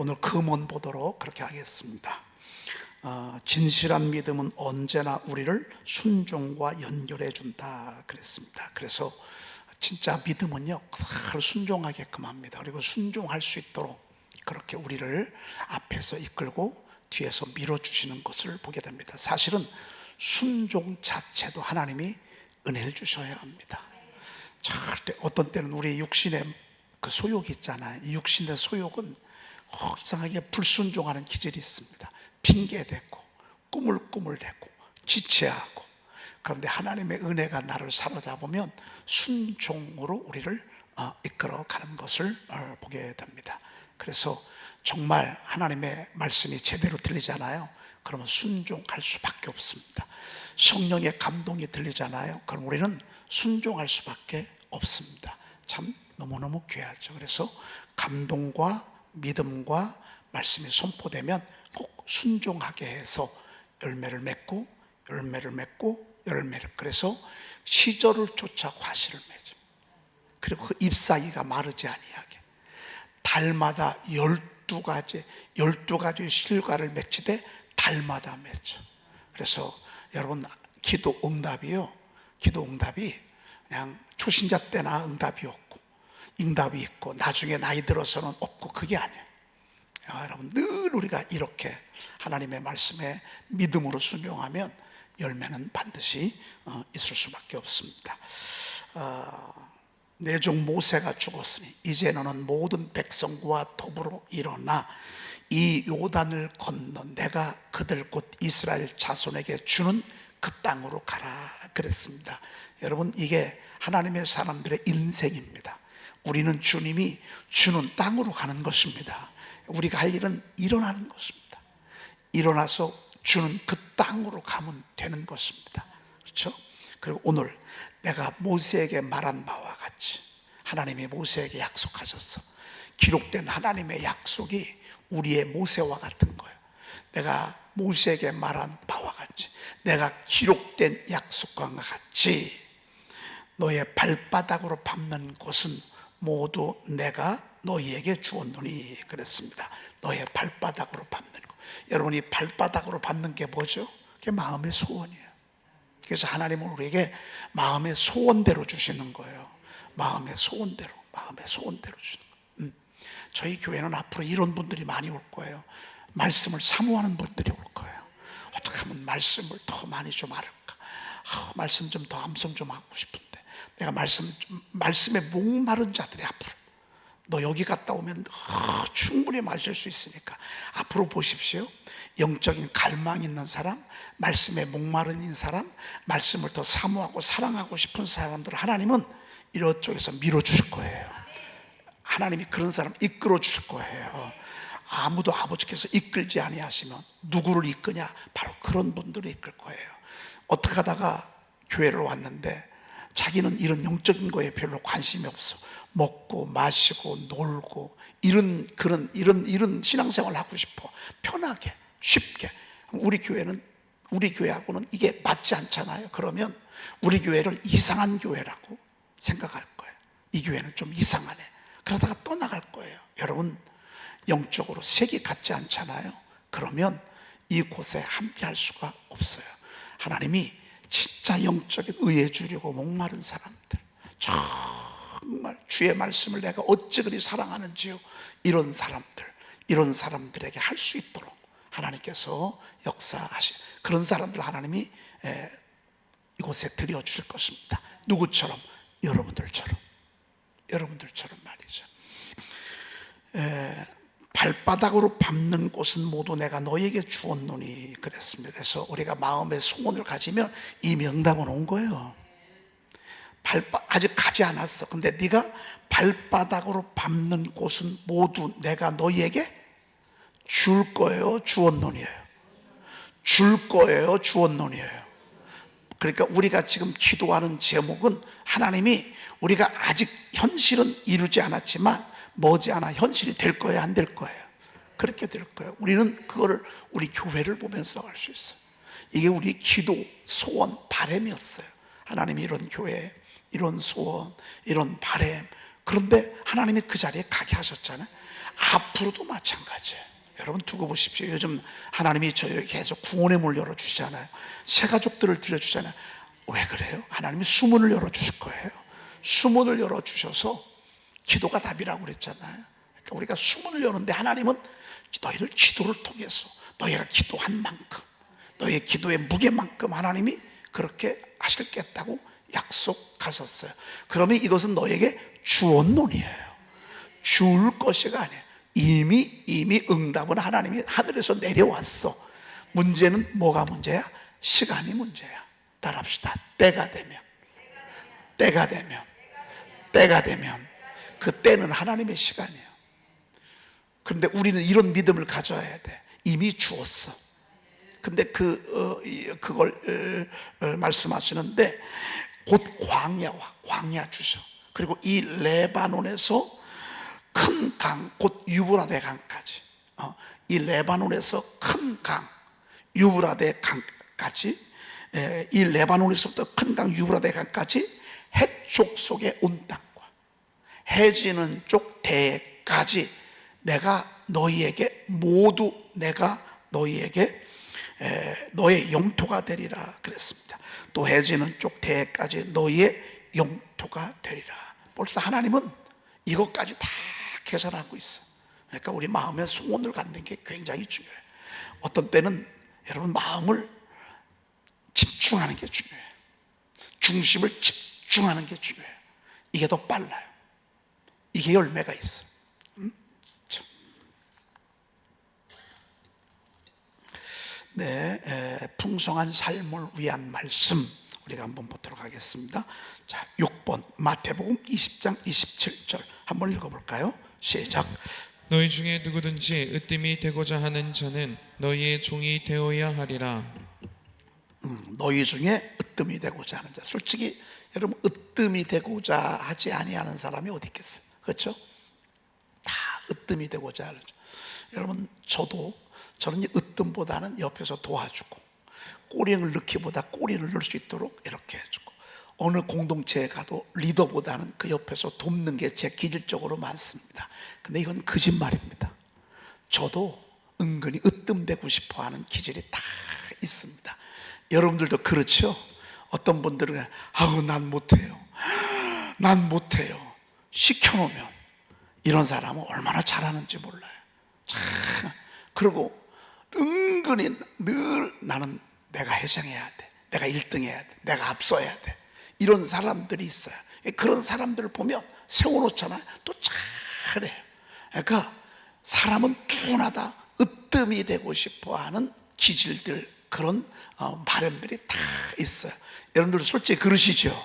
오늘 금원 보도록 그렇게 하겠습니다. 진실한 믿음은 언제나 우리를 순종과 연결해 준다 그랬습니다. 그래서 진짜 믿음은요, 늘 순종하게끔 합니다. 그리고 순종할 수 있도록 그렇게 우리를 앞에서 이끌고 뒤에서 밀어주시는 것을 보게 됩니다. 사실은 순종 자체도 하나님이 은혜를 주셔야 합니다. 절대 어떤 때는 우리 육신의 그 소욕이 있잖아요. 이 육신의 소욕은 이상하게 불순종하는 기질이 있습니다. 핑계대고 꾸물꾸물 대고 지체하고. 그런데 하나님의 은혜가 나를 사로잡으면 순종으로 우리를 이끌어가는 것을 보게 됩니다. 그래서 정말 하나님의 말씀이 제대로 들리잖아요. 그러면 순종할 수밖에 없습니다. 성령의 감동이 들리잖아요. 그럼 우리는 순종할 수밖에 없습니다. 참 너무너무 귀하죠. 그래서 감동과 믿음과 말씀이 선포되면 꼭 순종하게 해서 열매를 맺고 열매를 맺고 열매를, 그래서 시절을 쫓아 과실을 맺어. 그리고 그 잎사귀가 마르지 아니하게 달마다 12가지 실과를 맺히되 달마다 맺어. 그래서 여러분, 기도 응답이 그냥 초신자 때나 응답이 없고 응답이 있고 나중에 나이 들어서는 없고, 그게 아니에요. 여러분, 늘 우리가 이렇게 하나님의 말씀에 믿음으로 순종하면 열매는 반드시 있을 수밖에 없습니다. 내 종 모세가 죽었으니 이제 너는 모든 백성과 더불어 일어나 이 요단을 건너 내가 그들 곧 이스라엘 자손에게 주는 그 땅으로 가라 그랬습니다. 여러분, 이게 하나님의 사람들의 인생입니다. 우리는 주님이 주는 땅으로 가는 것입니다. 우리가 할 일은 일어나는 것입니다. 일어나서 주는 그 땅으로 가면 되는 것입니다. 그렇죠? 그리고 오늘 내가 모세에게 말한 바와 같이 하나님이 모세에게 약속하셨어. 기록된 하나님의 약속이 우리의 모세와 같은 거예요. 내가 모세에게 말한 바와 같이, 내가 기록된 약속과 같이 너의 발바닥으로 밟는 곳은 모두 내가 너희에게 주었노니 그랬습니다. 너의 발바닥으로 밟는 것. 여러분이 발바닥으로 밟는 게 뭐죠? 그게 마음의 소원이에요. 그래서 하나님은 우리에게 마음의 소원대로 주시는 거예요. 마음의 소원대로 주시는 거예요. 저희 교회는 앞으로 이런 분들이 많이 올 거예요. 말씀을 사모하는 분들이 올 거예요. 어떻게 하면 말씀을 더 많이 좀 알을까? 말씀 좀 더 암송 좀 하고 싶은데, 내가 말씀에 목마른 자들이 앞으로, 너 여기 갔다 오면 충분히 마실 수 있으니까 앞으로 보십시오. 영적인 갈망 있는 사람, 말씀에 목마른 사람, 말씀을 더 사모하고 사랑하고 싶은 사람들을 하나님은 이쪽에서 밀어주실 거예요. 하나님이 그런 사람 이끌어 주실 거예요. 아무도 아버지께서 이끌지 아니하시면 누구를 이끄냐? 바로 그런 분들을 이끌 거예요. 어떻게 하다가 교회를 왔는데 자기는 이런 영적인 거에 별로 관심이 없어. 먹고 마시고 놀고 이런 신앙생활을 하고 싶어. 편하게 쉽게. 우리 교회하고는 이게 맞지 않잖아요. 그러면 우리 교회를 이상한 교회라고 생각할 거예요. 이 교회는 좀 이상하네. 그러다가 떠나갈 거예요. 여러분, 영적으로 색이 같지 않잖아요. 그러면 이곳에 함께 할 수가 없어요. 하나님이 진짜 영적인 의해 주려고 목마른 사람들, 정말 주의 말씀을 내가 어찌 그리 사랑하는지요, 이런 사람들에게 할 수 있도록 하나님께서 역사하시, 그런 사람들 하나님이 이곳에 들여주실 것입니다. 누구처럼? 여러분들처럼 말이죠. 발바닥으로 밟는 곳은 모두 내가 너에게 주었노니 그랬습니다. 그래서 우리가 마음의 소원을 가지면 이 명답은 온 거예요. 아직 가지 않았어. 근데 네가 발바닥으로 밟는 곳은 모두 내가 너희에게 줄 거예요, 주었노니예요. 줄 거예요, 주었노니예요. 그러니까 우리가 지금 기도하는 제목은 하나님이 우리가 아직 현실은 이루지 않았지만 머지않아 현실이 될 거예요, 안 될 거예요? 그렇게 될 거예요. 우리는 그거를 우리 교회를 보면서 알 수 있어요. 이게 우리 기도, 소원, 바람이었어요. 하나님이 이런 교회, 이런 소원, 이런 바람. 그런데 하나님이 그 자리에 가게 하셨잖아요. 앞으로도 마찬가지예요. 여러분 두고 보십시오. 요즘 하나님이 저에게 계속 구원의 문을 열어주시잖아요. 새 가족들을 들여주잖아요. 왜 그래요? 하나님이 수문을 열어주실 거예요. 수문을 열어주셔서 기도가 답이라고 그랬잖아요. 그러니까 우리가 수문을 여는데 하나님은 너희를 기도를 통해서 너희가 기도한 만큼, 너희의 기도의 무게만큼 하나님이 그렇게 하실겠다고 약속하셨어요. 그러면 이것은 너에게 주었노니예요. 줄 것이가 아니에요. 이미 응답은 하나님이 하늘에서 내려왔어. 문제는 뭐가 문제야? 시간이 문제야. 따라합시다. 때가 되면 그 때는 하나님의 시간이에요. 그런데 우리는 이런 믿음을 가져야 돼. 이미 주었어. 근데 그걸 말씀하시는데 곧 광야 주셔. 그리고 이 레바논에서 큰 강, 곧 유브라데 강까지, 이 레바논에서 큰 강, 유브라데 강까지, 이 레바논에서부터 큰 강 유브라데 강까지 해쪽 속에 온 땅과 해지는 쪽 대까지 내가 너희에게 모두 내가 너희에게 너의 영토가 되리라 그랬습니다. 또 해지는 쪽 대까지 너희의 영토가 되리라. 벌써 하나님은 이것까지 다 계산하고 있어. 그러니까 우리 마음에 소원을 갖는 게 굉장히 중요해요. 어떤 때는 여러분 마음을 집중하는 게 중요해요. 중심을 집중하는 게 중요해요. 이게 더 빨라요. 이게 열매가 있어요. 네, 풍성한 삶을 위한 말씀 우리가 한번 보도록 하겠습니다. 자, 6번 마태복음 20장 27절 한번 읽어볼까요? 시작. 너희 중에 누구든지 으뜸이 되고자 하는 자는 너희의 종이 되어야 하리라. 너희 중에 으뜸이 되고자 하는 자. 솔직히 여러분 으뜸이 되고자 하지 아니하는 사람이 어디 있겠어요? 그렇죠? 다 으뜸이 되고자 하는 자. 여러분 저는 으뜸보다는 옆에서 도와주고 꼬리를 넣기보다 꼬리를 넣을 수 있도록 이렇게 해주고, 어느 공동체에 가도 리더보다는 그 옆에서 돕는 게 제 기질적으로 많습니다. 근데 이건 거짓말입니다. 저도 은근히 으뜸되고 싶어하는 기질이 다 있습니다. 여러분들도 그렇죠? 어떤 분들은 아우 난 못해요 시켜놓으면 이런 사람은 얼마나 잘하는지 몰라요. 그리고 은근히 늘 나는 내가 해장해야 돼, 내가 1등 해야 돼, 내가 앞서야 돼, 이런 사람들이 있어요. 그런 사람들을 보면 세워놓잖아요. 또 잘해요. 그러니까 사람은 누구나 다 으뜸이 되고 싶어하는 기질들, 그런 바람들이 다 있어요. 여러분들 솔직히 그러시죠?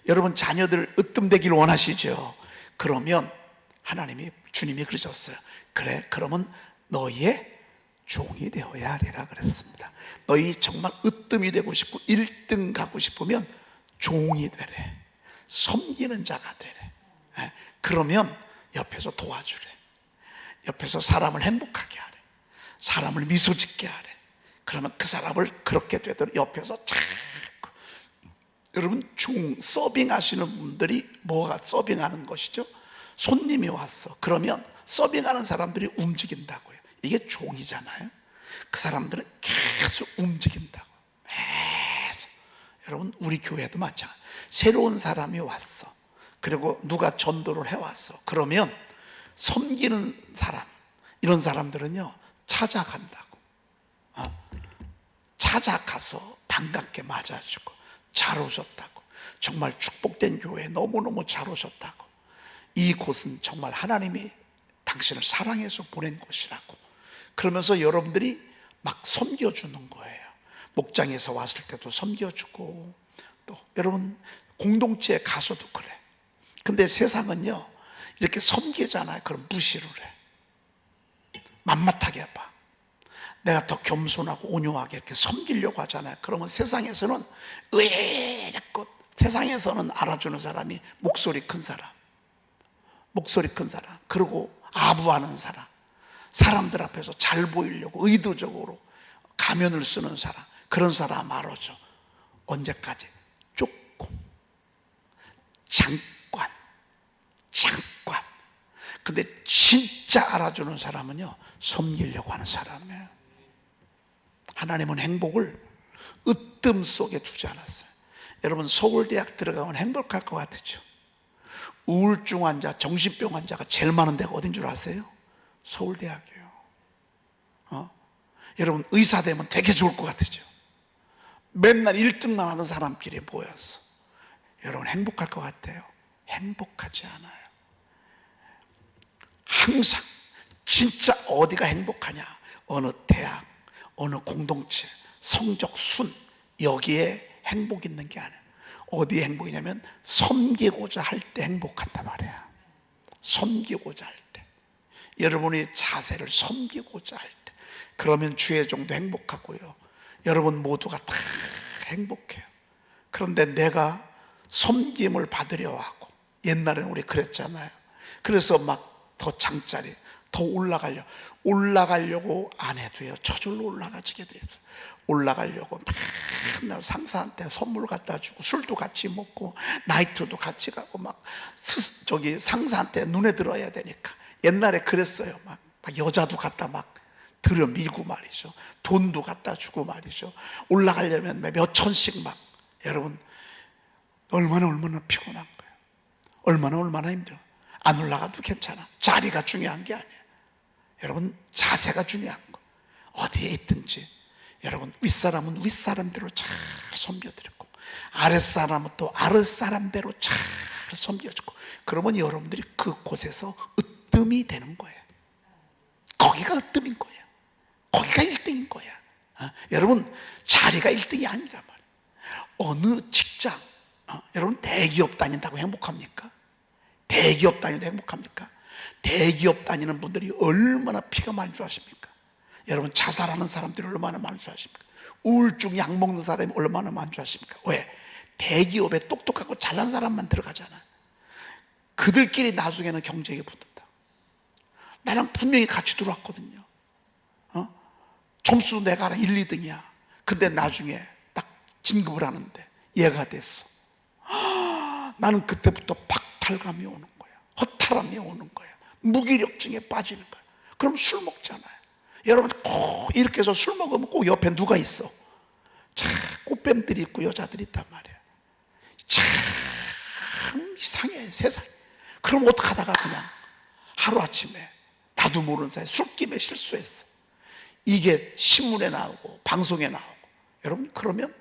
여러분 자녀들 으뜸되기를 원하시죠? 그러면 주님이 그러셨어요. 그래, 그러면 너희의 종이 되어야 하리라 그랬습니다. 너희 정말 으뜸이 되고 싶고 1등 가고 싶으면 종이 되래. 섬기는 자가 되래. 그러면 옆에서 도와주래. 옆에서 사람을 행복하게 하래. 사람을 미소 짓게 하래. 그러면 그 사람을 그렇게 되도록 옆에서 자꾸. 여러분 서빙 하시는 분들이 뭐가 서빙하는 것이죠? 손님이 왔어. 그러면 서빙하는 사람들이 움직인다고요. 이게 종이잖아요. 그 사람들은 계속 움직인다고. 계속. 여러분 우리 교회도 마찬가지. 새로운 사람이 왔어. 그리고 누가 전도를 해왔어. 그러면 섬기는 사람, 이런 사람들은요 찾아간다고. 찾아가서 반갑게 맞아주고 잘 오셨다고. 정말 축복된 교회에 너무너무 잘 오셨다고. 이곳은 정말 하나님이 당신을 사랑해서 보낸 곳이라고. 그러면서 여러분들이 막 섬겨주는 거예요. 목장에서 왔을 때도 섬겨주고, 또 여러분 공동체에 가서도 그래. 근데 세상은요 이렇게 섬기잖아요. 그럼 무시를 해. 만mat하게 봐. 내가 더 겸손하고 온유하게 이렇게 섬기려고 하잖아요. 그러면 세상에서는 의외로 세상에서는 알아주는 사람이 목소리 큰 사람, 그리고 아부하는 사람, 사람들 앞에서 잘 보이려고 의도적으로 가면을 쓰는 사람, 그런 사람 알아줘. 언제까지? 조금, 잠깐. 근데 진짜 알아주는 사람은요, 섬기려고 하는 사람이에요. 하나님은 행복을 으뜸 속에 두지 않았어요. 여러분, 서울대학 들어가면 행복할 것 같으죠? 우울증 환자, 정신병 환자가 제일 많은 데가 어딘 줄 아세요? 서울대학이에요. 여러분, 의사 되면 되게 좋을 것 같으죠? 맨날 1등만 하는 사람끼리 모여서 여러분 행복할 것 같아요? 행복하지 않아요. 항상 진짜 어디가 행복하냐? 어느 대학, 어느 공동체, 성적, 순, 여기에 행복 있는 게 아니에요. 어디에 행복이냐면 섬기고자 할 때 행복한단 말이야. 섬기고자 할 때, 여러분의 자세를 섬기고자 할 때, 그러면 주의 종도 행복하고요, 여러분 모두가 다 행복해요. 그런데 내가 섬김을 받으려 하고, 옛날에는 우리 그랬잖아요. 그래서 막 더 장짜리, 더 올라가려고 안 해도요, 저절로 올라가지게 돼 있어요. 올라가려고 맨날 상사한테 선물 갖다 주고, 술도 같이 먹고, 나이트도 같이 가고, 막 상사한테 눈에 들어야 되니까. 옛날에 그랬어요. 막 여자도 갖다 막 들여 밀고 말이죠. 돈도 갖다 주고 말이죠. 올라가려면 몇 천씩 막. 여러분, 얼마나 피곤한 거예요. 얼마나 힘들어. 안 올라가도 괜찮아. 자리가 중요한 게 아니에요. 여러분, 자세가 중요한 거. 어디에 있든지 여러분, 윗사람은 윗사람대로 잘 섬겨드리고, 아랫사람은 또 아랫사람대로 잘 섬겨주고, 그러면 여러분들이 그곳에서 으뜸이 되는 거예요. 거기가 으뜸인 거예요. 거기가 1등인 거야. 여러분, 자리가 1등이 아니란 말이에요. 어느 직장, 여러분 대기업 다닌다고 행복합니까? 대기업 다니는데 행복합니까? 대기업 다니는 분들이 얼마나 피가 많이 좋아하십니까? 여러분, 자살하는 사람들이 얼마나 많이 좋아하십니까? 우울증 약 먹는 사람이 얼마나 많이 좋아하십니까? 왜? 대기업에 똑똑하고 잘난 사람만 들어가잖아. 그들끼리 나중에는 경쟁에 붙는다. 나랑 분명히 같이 들어왔거든요. 점수도 내가 알아, 1, 2등이야. 근데 나중에 딱 진급을 하는데 얘가 됐어. 나는 그때부터 박탈감이 오는 거야. 허탈함이 오는 거야. 무기력증에 빠지는 거야. 그럼 술 먹잖아요. 여러분, 꼭 이렇게 해서 술 먹으면 꼭 옆에 누가 있어? 참 꽃뱀들이 있고 여자들이 있단 말이야. 참 이상해, 세상에. 그럼 어떡하다가 그냥 하루아침에 나도 모르는 사이에 술김에 실수했어. 이게 신문에 나오고 방송에 나오고, 여러분, 그러면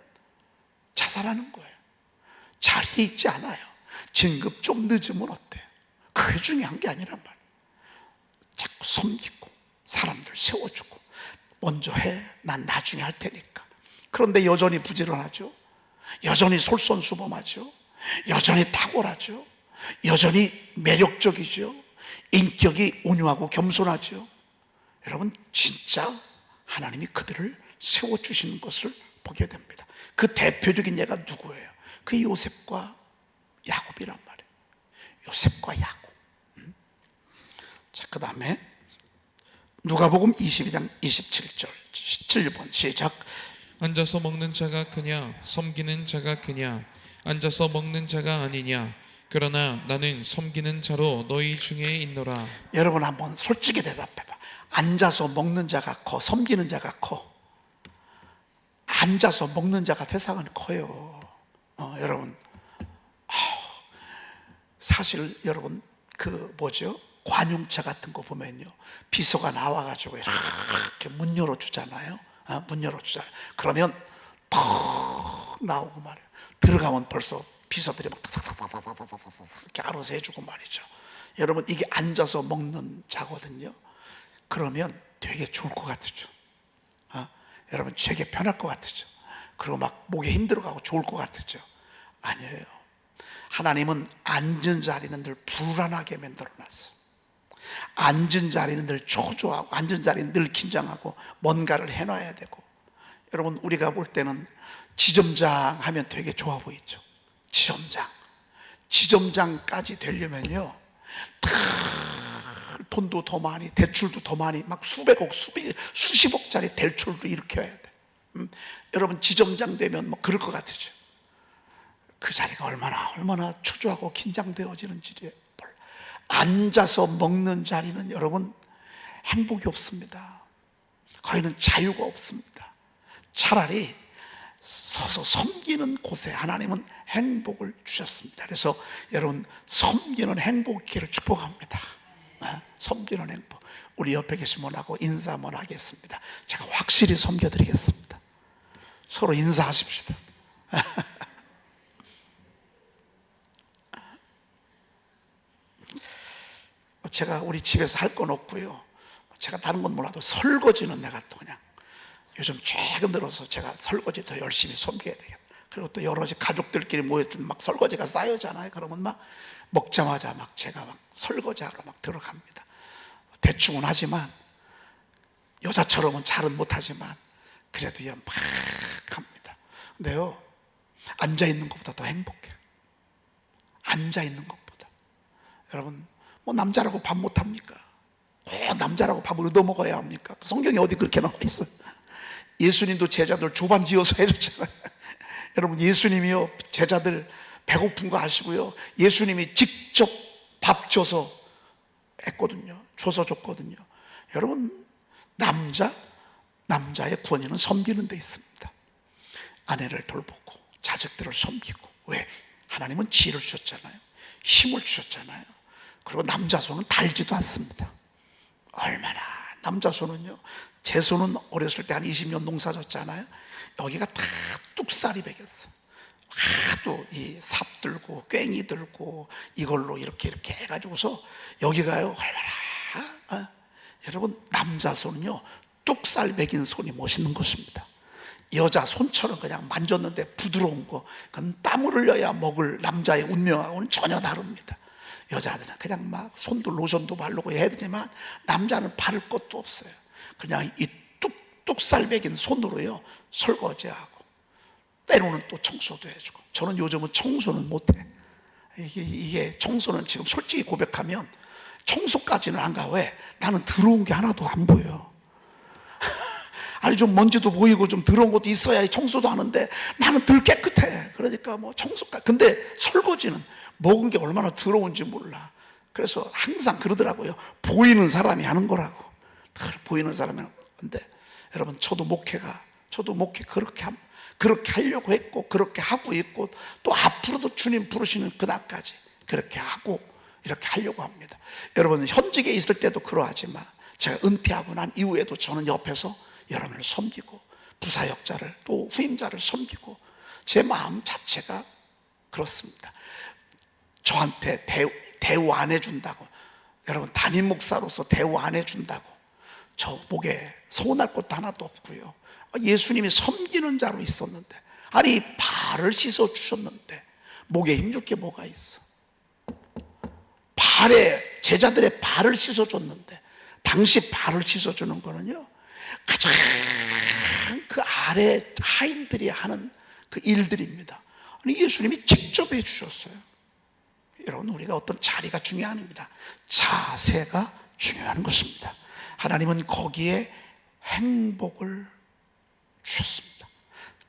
자살하는 거예요. 자리에 있지 않아요. 진급 좀 늦으면 어때요? 그게 중요한 게 아니란 말이에요. 자꾸 섬기고 사람들 세워주고, 먼저 해, 난 나중에 할 테니까. 그런데 여전히 부지런하죠. 여전히 솔선수범하죠. 여전히 탁월하죠. 여전히 매력적이죠. 인격이 온유하고 겸손하죠. 여러분, 진짜 하나님이 그들을 세워주시는 것을 보게 됩니다. 그 대표적인 예가 누구예요? 그 요셉과 야곱이란 말이에요. 요셉과 야곱. 자, 그 다음에 누가복음 22장 27절 7번 시작. 앉아서 먹는 자가 크냐 섬기는 자가 크냐? 앉아서 먹는 자가 아니냐? 그러나 나는 섬기는 자로 너희 중에 있노라. 여러분, 한번 솔직히 대답해봐. 앉아서 먹는 자가 커, 섬기는 자가 커? 앉아서 먹는 자가 세상은 커요. 여러분, 사실 여러분, 관용차 같은 거 보면요, 비서가 나와가지고 이렇게 문 열어주잖아요. 문 열어주잖아요. 그러면 턱 나오고 말이에요. 들어가면 벌써 비서들이 막 이렇게 알아서 해주고 말이죠. 여러분, 이게 앉아서 먹는 자거든요. 그러면 되게 좋을 것 같으죠. 여러분, 되게 편할 것 같으죠. 그리고 막 목에 힘들어가고 좋을 것 같으죠. 아니에요. 하나님은 앉은 자리는 늘 불안하게 만들어놨어. 앉은 자리는 늘 초조하고, 앉은 자리는 늘 긴장하고, 뭔가를 해놔야 되고. 여러분, 우리가 볼 때는 지점장 하면 되게 좋아 보이죠. 지점장까지 되려면요, 돈도 더 많이, 대출도 더 많이, 막 수백억, 수십억짜리 대출도 일으켜야 돼. 여러분, 지점장 되면 뭐 그럴 것 같으죠. 그 자리가 얼마나 초조하고 긴장되어지는지 몰라. 앉아서 먹는 자리는 여러분 행복이 없습니다. 거기는 자유가 없습니다. 차라리 서서 섬기는 곳에 하나님은 행복을 주셨습니다. 그래서 여러분 섬기는 행복기를 축복합니다. 섬기는 행복. 우리 옆에 계신 분하고 인사 한번 하겠습니다. 제가 확실히 섬겨드리겠습니다. 서로 인사하십시다. 제가 우리 집에서 할 건 없고요. 제가 다른 건 몰라도 설거지는 내가 또 그냥 요즘 최근 들어서 제가 설거지 더 열심히 섬겨야 되겠다. 그리고 또 여러 가족들끼리 모였을 때 막 설거지가 쌓여잖아요. 그러면 막 먹자마자 막 제가 막 설거지하러 막 들어갑니다. 대충은 하지만 여자처럼은 잘은 못하지만 그래도 막 합니다. 근데요, 앉아 있는 것보다 더 행복해. 앉아 있는 것보다. 여러분, 뭐 남자라고 밥 못합니까? 꼭 남자라고 밥을 얻어먹어야 합니까? 성경에 어디 그렇게 나와 있어요? 예수님도 제자들 조반 지어서 해줬잖아요. 여러분, 예수님이요 제자들 배고픈 거 아시고요, 예수님이 직접 밥 줘서 했거든요. 줘서 줬거든요. 여러분, 남자의 권위는 섬기는 데 있습니다. 아내를 돌보고 자식들을 섬기고. 왜? 하나님은 지혜를 주셨잖아요. 힘을 주셨잖아요. 그리고 남자 손은 달지도 않습니다. 얼마나 남자 손은요, 제 손은 어렸을 때 한 20년 농사 졌잖아요. 여기가 다 뚝살이 배겼어. 하도 이 삽 들고 꽹이 들고 이걸로 이렇게 해가지고서 여기가요 얼마나 여러분, 남자 손은요 뚝살 배긴 손이 멋있는 것입니다. 여자 손처럼 그냥 만졌는데 부드러운 거, 그건 땀을 흘려야 먹을 남자의 운명하고는 전혀 다릅니다. 여자들은 그냥 막 손도 로션도 바르고 해야 되지만 남자는 바를 것도 없어요. 그냥 이 뚝살 배긴 손으로요 설거지하고 때로는 또 청소도 해주고. 저는 요즘은 청소는 못해. 이게 청소는 지금 솔직히 고백하면 청소까지는 안 가. 왜? 나는 들어온 게 하나도 안 보여. 아니 좀 먼지도 보이고 좀 더러운 것도 있어야 청소도 하는데 나는 덜 깨끗해. 그러니까 뭐 청소까지. 근데 설거지는 먹은 게 얼마나 더러운지 몰라. 그래서 항상 그러더라고요. 보이는 사람이 하는 거라고. 보이는 사람이 하는 건데, 여러분 저도 목회 그렇게 하려고 했고 그렇게 하고 있고 또 앞으로도 주님 부르시는 그날까지 그렇게 하고 이렇게 하려고 합니다. 여러분 현직에 있을 때도 그러하지만 제가 은퇴하고 난 이후에도 저는 옆에서 여러분을 섬기고 부사역자를 또 후임자를 섬기고 제 마음 자체가 그렇습니다. 저한테 대우 안 해준다고, 여러분 담임 목사로서 대우 안 해준다고 저 목에 서운할 것도 하나도 없고요. 예수님이 섬기는 자로 있었는데, 아니 발을 씻어 주셨는데 목에 힘줄 게 뭐가 있어? 제자들의 발을 씻어 줬는데, 당시 발을 씻어 주는 거는요 가장 그 아래 하인들이 하는 그 일들입니다. 아니 예수님이 직접 해주셨어요. 여러분, 우리가 어떤 자리가 중요합니다. 자세가 중요한 것입니다. 하나님은 거기에 행복을 주셨습니다.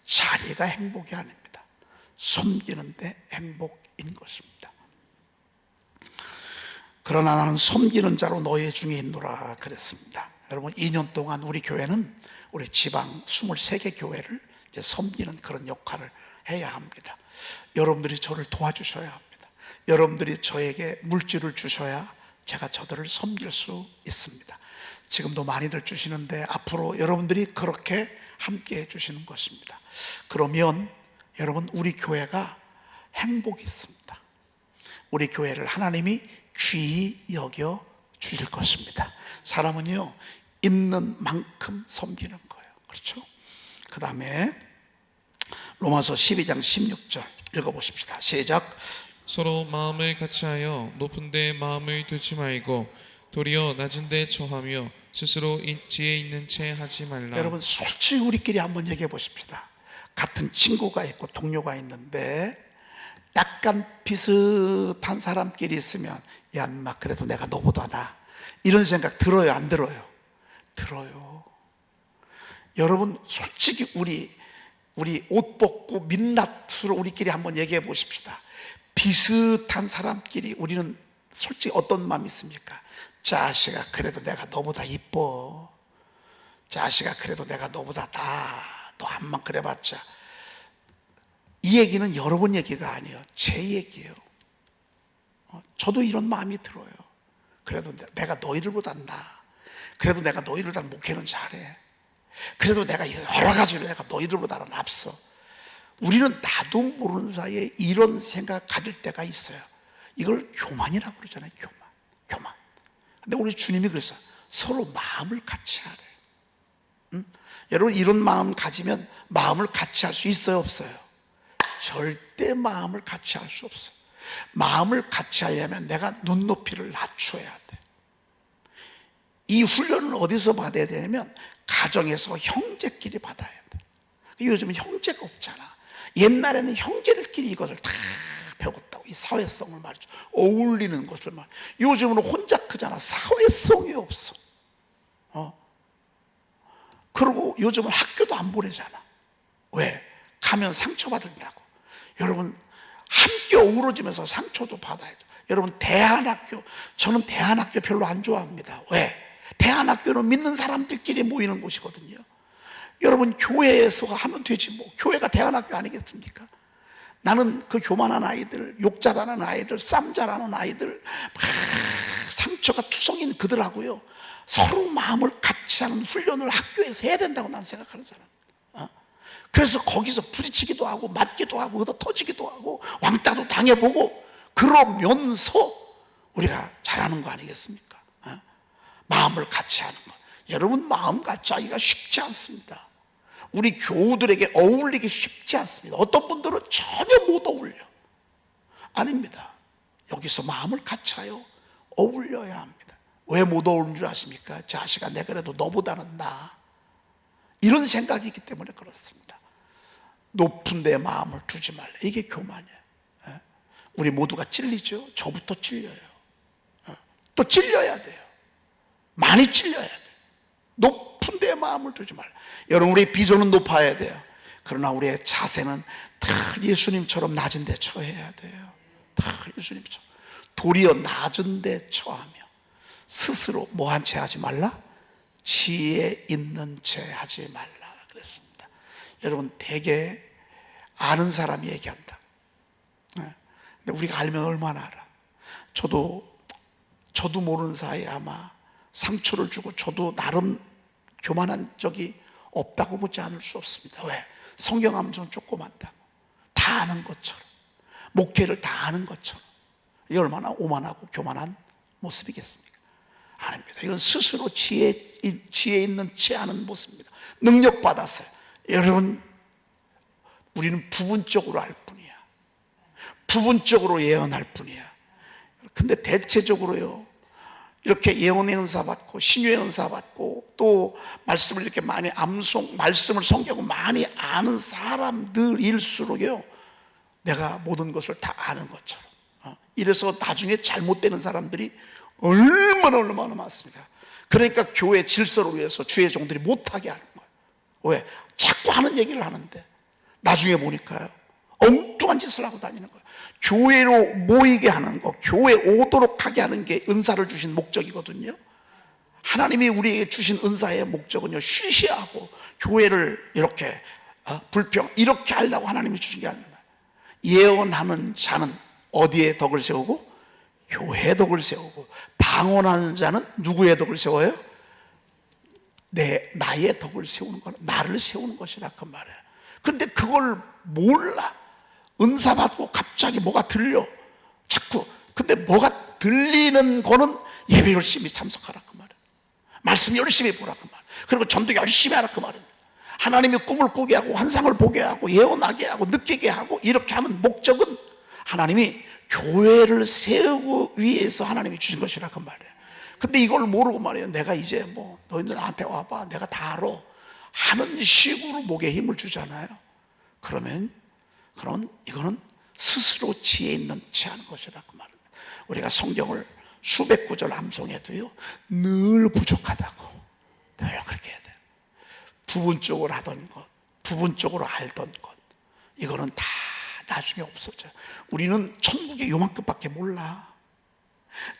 자리가 행복이 아닙니다. 섬기는데 행복인 것입니다. 그러나 나는 섬기는 자로 너희 중에 있노라 그랬습니다. 여러분, 2년 동안 우리 교회는 우리 지방 23개 교회를 이제 섬기는 그런 역할을 해야 합니다. 여러분들이 저를 도와주셔야 합니다. 여러분들이 저에게 물질을 주셔야 제가 저들을 섬길 수 있습니다. 지금도 많이들 주시는데 앞으로 여러분들이 그렇게 함께 해주시는 것입니다. 그러면 여러분, 우리 교회가 행복이 있습니다. 우리 교회를 하나님이 귀히 여겨 주실 것입니다. 사람은요 있는 만큼 섬기는 거예요. 그렇죠? 그 다음에 로마서 12장 16절 읽어보십시다. 시작. 서로 마음을 같이하여 높은 데 마음을 두지 말고 도리어 낮은 데 처하며 스스로 지혜 있는 채 하지 말라. 여러분 솔직히 우리끼리 한번 얘기해 보십시다. 같은 친구가 있고 동료가 있는데 약간 비슷한 사람끼리 있으면 야 인마 그래도 내가 너보다 나, 이런 생각 들어요 안 들어요? 들어요. 여러분 솔직히 우리 옷 벗고 민낯으로 우리끼리 한번 얘기해 보십시다. 비슷한 사람끼리 우리는 솔직히 어떤 마음이 있습니까? 자식아, 그래도 내가 너보다 이뻐. 자식아, 그래도 내가 너보다 너 한번 그래봤자. 이 얘기는 여러분 얘기가 아니에요. 제 얘기예요. 저도 이런 마음이 들어요. 그래도 내가 너희들보다 나. 그래도 내가 너희들보다 목회는 잘해. 그래도 내가 여러 가지로 내가 너희들보다는 앞서. 우리는 나도 모르는 사이에 이런 생각 가질 때가 있어요. 이걸 교만이라고 그러잖아요. 교만. 근데 우리 주님이 그랬어요. 서로 마음을 같이 하래. 여러분, 이런 마음 가지면 마음을 같이 할 수 있어요, 없어요? 절대 마음을 같이 할 수 없어요. 마음을 같이 하려면 내가 눈높이를 낮춰야 돼. 이 훈련을 어디서 받아야 되냐면 가정에서 형제끼리 받아야 돼. 요즘은 형제가 없잖아. 옛날에는 형제들끼리 이것을 다 배웠다고. 이 사회성을 말이죠. 어울리는 것을 말. 요즘은 혼자 크잖아. 사회성이 없어. 그리고 요즘은 학교도 안 보내잖아. 왜? 가면 상처받는다고. 여러분, 함께 어우러지면서 상처도 받아야죠. 여러분, 대안학교, 저는 대안학교 별로 안 좋아합니다. 왜? 대안학교는 믿는 사람들끼리 모이는 곳이거든요. 여러분, 교회에서 하면 되지 뭐. 교회가 대안학교 아니겠습니까? 나는 그 교만한 아이들, 욕 잘하는 아이들, 쌈 잘하는 아이들, 막 상처가 투성인 그들하고요, 서로 마음을 같이 하는 훈련을 학교에서 해야 된다고 난 생각하잖아. 그래서 거기서 부딪히기도 하고 맞기도 하고 얻어 터지기도 하고 왕따도 당해보고 그러면서 우리가 잘하는 거 아니겠습니까? 마음을 같이 하는 거. 여러분, 마음 같이 하기가 쉽지 않습니다. 우리 교우들에게 어울리기 쉽지 않습니다. 어떤 분들은 전혀 못 어울려. 아닙니다. 여기서 마음을 같이 하여 어울려야 합니다. 왜 못 어울리는 줄 아십니까? 자식아, 내가 그래도 너보다는 나. 이런 생각이 있기 때문에 그렇습니다. 높은 데 마음을 두지 말라. 이게 교만이에요. 우리 모두가 찔리죠. 저부터 찔려요. 또 찔려야 돼요. 많이 찔려야 돼요. 높은 데 마음을 두지 말라. 여러분, 우리의 비전은 높아야 돼요. 그러나 우리의 자세는 다 예수님처럼 낮은 데 처해야 돼요. 다 예수님처럼 도리어 낮은 데 처하며 스스로 뭐한 채 하지 말라? 지혜 있는 채 하지 말라 그랬습니다. 여러분, 되게 아는 사람이 얘기한다. 근데 우리가 알면 얼마나 알아. 저도 모르는 사이에 아마 상처를 주고 저도 나름 교만한 적이 없다고 보지 않을 수 없습니다. 왜? 성경 함son 조그만다. 다 아는 것처럼, 목회를 다 아는 것처럼. 이게 얼마나 오만하고 교만한 모습이겠습니까? 아닙니다. 이건 스스로 지혜 있는 채 하는 모습입니다. 능력 받았어요. 여러분, 우리는 부분적으로 알 뿐이야. 부분적으로 예언할 뿐이야. 근데 대체적으로요, 이렇게 예언의 은사 받고 신유의 은사 받고 또 말씀을 이렇게 많이 말씀을 성경을 많이 아는 사람들일수록요, 내가 모든 것을 다 아는 것처럼. 이래서 나중에 잘못되는 사람들이 얼마나 많습니까? 그러니까 교회 질서를 위해서 주의 종들이 못하게 하는 거예요. 왜? 자꾸 하는 얘기를 하는데 나중에 보니까요, 엉뚱한 짓을 하고 다니는 거예요. 교회로 모이게 하는 거, 교회 오도록 하게 하는 게 은사를 주신 목적이거든요. 하나님이 우리에게 주신 은사의 목적은요, 쉬쉬하고 교회를 이렇게 이렇게 하려고 하나님이 주신 게 아닙니다. 예언하는 자는 어디에 덕을 세우고? 교회에 덕을 세우고, 방언하는 자는 누구의 덕을 세워요? 나의 덕을 세우는 거는 나를 세우는 것이라 그 말이에요. 근데 그걸 몰라. 은사 받고 갑자기 뭐가 들려. 자꾸. 근데 뭐가 들리는 거는 예배 열심히 참석하라 그 말이에요. 말씀 열심히 보라 그 말이에요. 그리고 전도 열심히 하라 그 말입니다. 하나님이 꿈을 꾸게 하고 환상을 보게 하고 예언하게 하고 느끼게 하고 이렇게 하는 목적은 하나님이 교회를 세우기 위해서 하나님이 주신 것이라 그 말이에요. 근데 이걸 모르고 말이에요, 내가 이제 뭐 너희들 나한테 와봐, 내가 다 알아 하는 식으로 목에 힘을 주잖아요. 그러면 이거는 스스로 지혜 있는 채 하는 것이라 그 말입니다. 우리가 성경을 수백 구절 암송해도요, 늘 부족하다고. 늘 그렇게 해야 돼요. 부분적으로 하던 것, 부분적으로 알던 것, 이거는 다 나중에 없어져요. 우리는 천국의 요만큼밖에 몰라.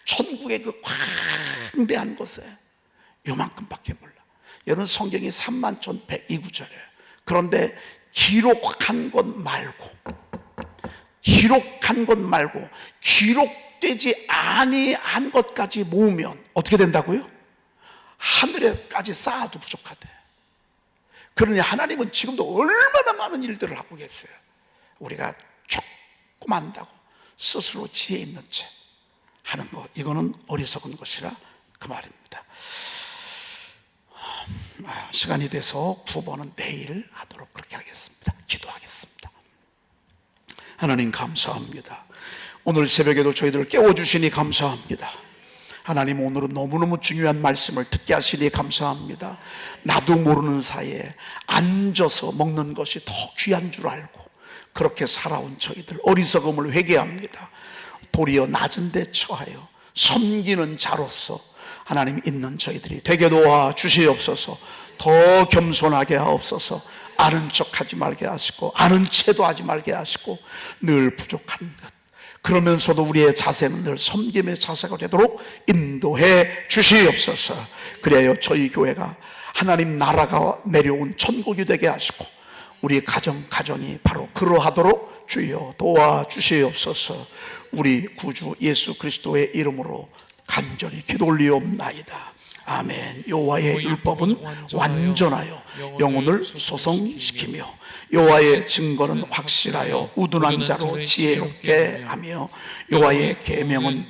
천국의 그 광대한 것에 요만큼밖에 몰라. 여러분 성경이 31,102구절이에요. 그런데 기록한 것 말고 기록되지 아니한 것까지 모으면 어떻게 된다고요? 하늘에까지 쌓아도 부족하대. 그러니 하나님은 지금도 얼마나 많은 일들을 하고 계세요. 우리가 조금 안다고 스스로 지혜 있는 채 하는 거, 이거는 어리석은 것이라 그 말입니다. 시간이 돼서 9번은 내일 하도록 그렇게 하겠습니다. 기도하겠습니다. 하나님 감사합니다. 오늘 새벽에도 저희들을 깨워주시니 감사합니다. 하나님, 오늘은 너무너무 중요한 말씀을 듣게 하시니 감사합니다. 나도 모르는 사이에 앉아서 먹는 것이 더 귀한 줄 알고 그렇게 살아온 저희들 어리석음을 회개합니다. 도리어 낮은 데 처하여 섬기는 자로서 하나님 있는 저희들이 되게 도와 주시옵소서. 더 겸손하게 하옵소서. 아는 척하지 말게 하시고 아는 체도 하지 말게 하시고 늘 부족한 것, 그러면서도 우리의 자세는 늘 섬김의 자세가 되도록 인도해 주시옵소서. 그래야 저희 교회가 하나님 나라가 내려온 천국이 되게 하시고 우리 가정이 바로 그러하도록 주여 도와주시옵소서. 우리 구주 예수 그리스도의 이름으로 간절히 기도 올리옵나이다. 아멘. 여호와의 율법은 완전하여 영혼을 소성시키며 여호와의 증거는 확실하여 우둔한 자로 지혜롭게 하며 여호와의 계명은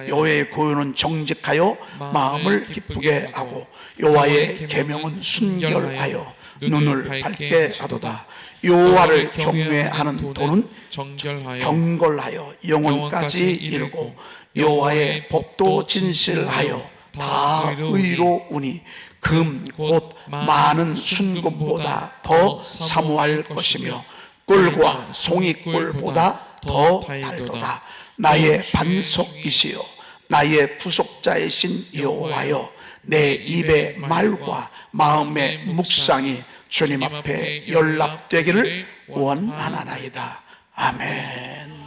여호와의 고요는 정직하여 마음을 기쁘게 하고 여호와의 계명은 순결하여 눈을 밝게 하도다. 여호와를 경외하는 도는 경걸하여 영혼까지 이르고 여호와의 법도 진실하여 다 의로우니 금 곧 많은 순금보다 더 사모할 것이며 꿀과 송이꿀보다 더 달도다. 나의 반석이시여 나의 구속자이신 여호와여, 내 입의 말과 마음의 묵상이 주님 앞에 연락되기를 원하나이다. 아멘.